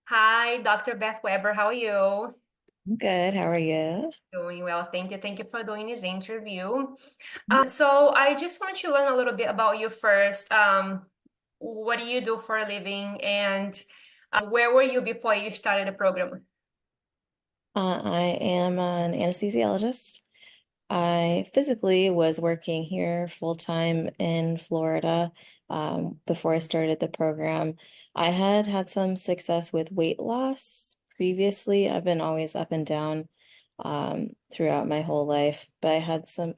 Hi, Dr. Beth Weber. How are you? Good. How are you? Doing well, thank you. Thank you for doing this interview. So I just wanted to learn a little bit about you first. What do you do for a living, and where were you before you started the program? I am an anesthesiologist. I physically was working here full time in Florida before I started the program. I had had some success with weight loss previously. I've been always up and down throughout my whole life, but I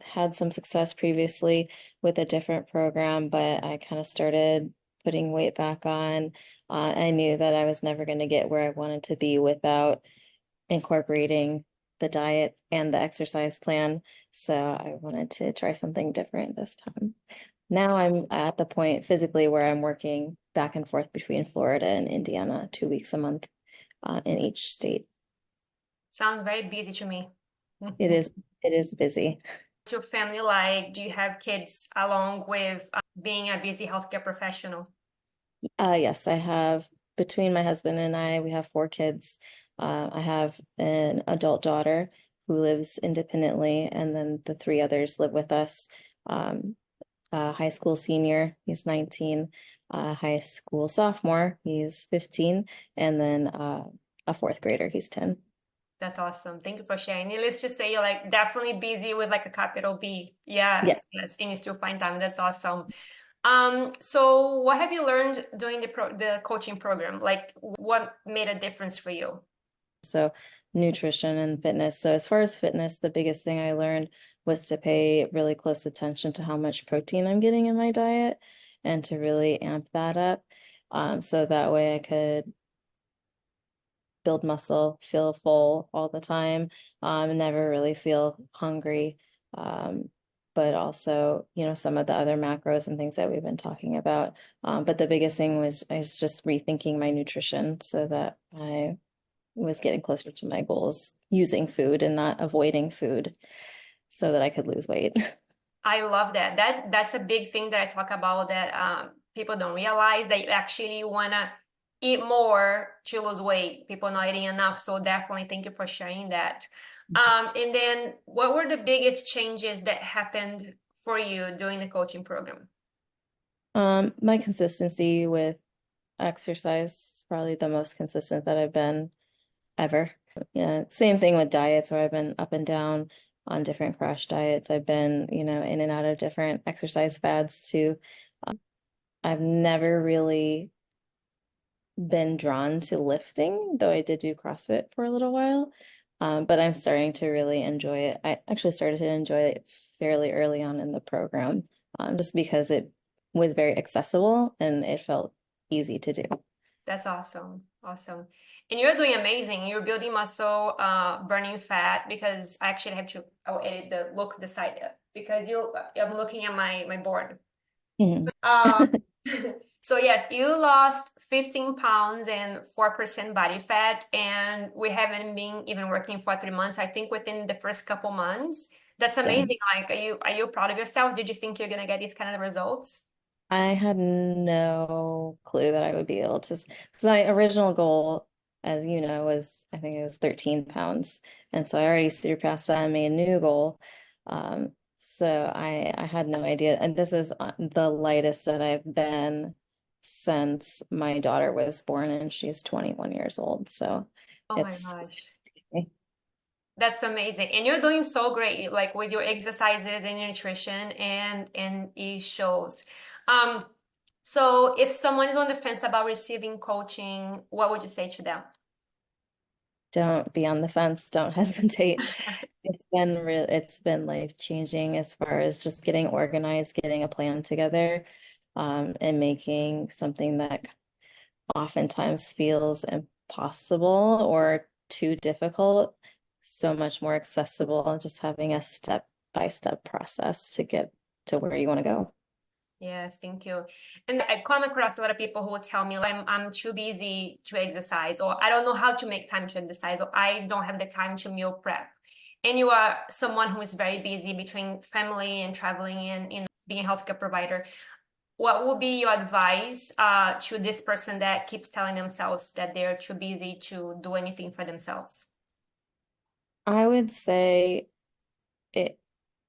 had some success previously with a different program, but I kind of started putting weight back on. I knew that I was never going to get where I wanted to be without incorporating the diet and the exercise plan. So I wanted to try something different this time. Now I'm at the point physically where I'm working back and forth between Florida and Indiana 2 weeks a month in each state. Sounds very busy to me. It is it is busy. What's your family like? Do you have kids along with being a busy healthcare professional? Yes, I have between my husband and I, we have 4 kids. I have an adult daughter who lives independently, and then the 3 others live with us. Um, high school senior, he's 19, high school sophomore, he's 15, and then a fourth grader, he's 10. That's awesome. Thank you for sharing. Needless to say, you're like definitely busy with like a capital B. Yeah. Yes, yes, and you still find time. That's awesome. So what have you learned during the coaching program? Like what made a difference for you? So nutrition and fitness. So as far as fitness, the biggest thing I learned was to pay really close attention to how much protein I'm getting in my diet and to really amp that up. So that way I could build muscle, feel full all the time, never really feel hungry. Um, but also, some of the other macros and things that we've been talking about. But the biggest thing was I was just rethinking my nutrition so that I was getting closer to my goals using food and not avoiding food so that I could lose weight. I love that. That's a big thing that I talk about that people don't realize that you actually wanna eat more to lose weight. People not eating enough. So definitely thank you for sharing that. And then what were the biggest changes that happened for you during the coaching program? My consistency with exercise is probably the most consistent that I've been ever. Yeah, same thing with diets where I've been up and down on different crash diets. I've been, in and out of different exercise fads too. I've never really been drawn to lifting, though I did do CrossFit for a little while. But I'm starting to really enjoy it. I actually started to enjoy it fairly early on in the program, just because it was very accessible and it felt easy to do. That's awesome. Awesome. And you're doing amazing. You're building muscle, burning fat because I actually have to edit the side because I'm looking at my board. Mhm. Um, so yes, you lost 15 pounds and 4% body fat, and we haven't been even working for 3 months. I think within the first couple months. That's Yeah. amazing. Like, are you proud of yourself? Did you think you're gonna get these kind of results? I had no clue that I would be able to, because my original goal, as you know, was I think it was 13 pounds. And so I already surpassed that and made a new goal. So I had no idea. And this is the lightest that I've been since my daughter was born, and she's 21 years old. So Oh my it's gosh. That's amazing. And you're doing so great, like with your exercises and your nutrition and it shows. Um, so if someone is on the fence about receiving coaching, what would you say to them? don't be on the fence, don't hesitate. It's been life changing as far as just getting organized, getting a plan together, and making something that oftentimes feels impossible or too difficult so much more accessible, just having a step-by-step process to get to where you want to go. Yes, thank you. And I come across a lot of people who will tell me like I'm too busy to exercise, or I don't know how to make time to exercise, or I don't have the time to meal prep. And you are someone who is very busy between family and traveling and being a healthcare provider. what would be your advice to this person that keeps telling themselves that they're too busy to do anything for themselves? I would say it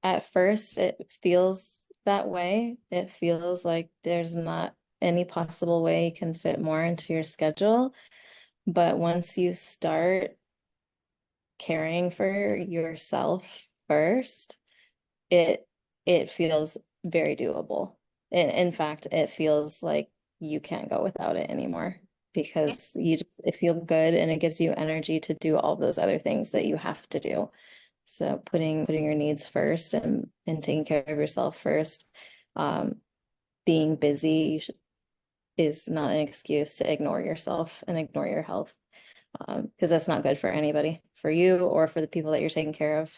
at first it feels that way. It feels like there's not any possible way you can fit more into your schedule. But once you start caring for yourself first, it it feels very doable. In fact, it feels like you can't go without it anymore because you just it feels good and it gives you energy to do all those other things that you have to do. So putting your needs first and taking care of yourself first, um, being busy is not an excuse to ignore yourself and ignore your health, because that's not good for anybody, for you or for the people that you're taking care of.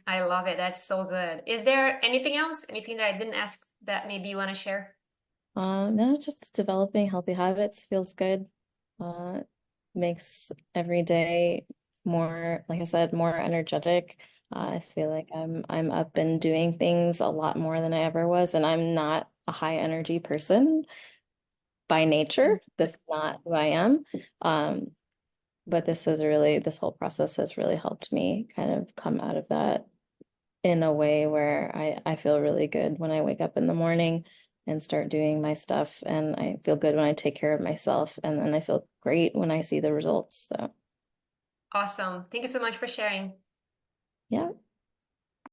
I love it. That's so good. Is there anything else? Anything that I didn't ask that maybe you want to share? No, just developing healthy habits feels good. Uh, makes every day more, like I said, more energetic. I feel like I'm up and doing things a lot more than I ever was, and I'm not a high energy person by nature. That's not who I am. Um, but this whole process has really helped me kind of come out of that in a way where I feel really good when I wake up in the morning and start doing my stuff. And I feel good when I take care of myself. And then I feel great when I see the results. So, Awesome. Thank you so much for sharing. yeah.